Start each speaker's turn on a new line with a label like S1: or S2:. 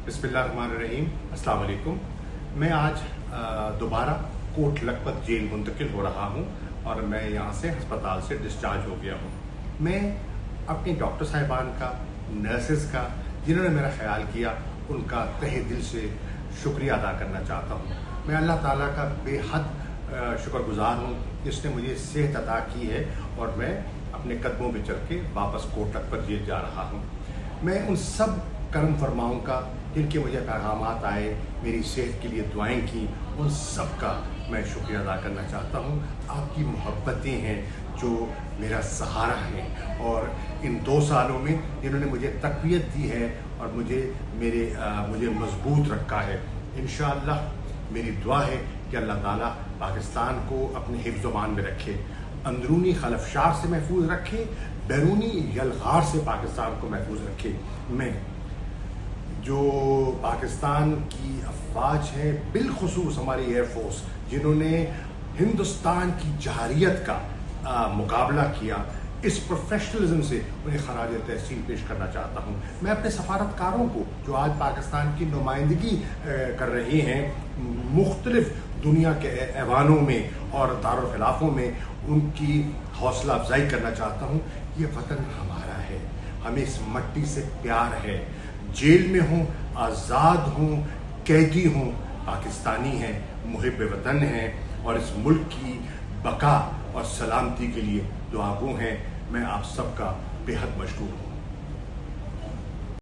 S1: बिस्मिल्लाहिर्रहमानिर्रहीम, अस्सलाम वालेकुम। मैं आज दोबारा कोट लखपत जेल मुंतकिल हो रहा हूँ और मैं यहाँ से अस्पताल से डिस्चार्ज हो गया हूँ। मैं अपनी डॉक्टर साहिबान का, नर्सेस का, जिन्होंने मेरा ख्याल किया, उनका तहे दिल से शुक्रिया अदा करना चाहता हूँ। मैं अल्लाह ताला का बेहद शुक्रगुजार हूँ जिसने मुझे सेहत अता की है और मैं अपने कदमों में चल के वापस कोट लखपत जेल जा रहा हूँ। मैं उन सब करम फरमाओं का जिनके मुझे पैगामात आए, मेरी सेहत के लिए दुआएं की, उन सब का मैं शुक्रिया अदा करना चाहता हूँ। आपकी मोहब्बतें हैं जो मेरा सहारा हैं और इन 2 सालों में जिन्होंने मुझे तक़वियत दी है और मुझे मजबूत रखा है। इंशाअल्लाह मेरी दुआ है कि अल्लाह ताला पाकिस्तान को अपने हिफ्ज़-ओ-मान में रखे, अंदरूनी खलफशार से महफूज रखे, बैरूनी यलगार से पाकिस्तान को महफूज रखे। मैं जो पाकिस्तान की अफवाज है, बिलखुसूस हमारी एयरफोर्स, जिन्होंने हिंदुस्तान की जहारियत का मुकाबला किया, इस प्रोफेशनलिज्म से उन्हें खराज तहसीन पेश करना चाहता हूँ। मैं अपने सफारतकारों को जो आज पाकिस्तान की नुमाइंदगी कर रहे हैं मुख्तलिफ दुनिया के ऐवानों में और दारुल खिलाफों में, उनकी हौसला अफजाई करना चाहता हूँ। ये वतन हमारा है, हमें इस मट्टी से प्यार है। जेल में हूँ, आज़ाद हूँ, कैदी हूँ, पाकिस्तानी हैं, मुहिब वतन हैं और इस मुल्क की बका और सलामती के लिए दुआगो हैं। मैं आप सबका बेहद मशकूर हूँ।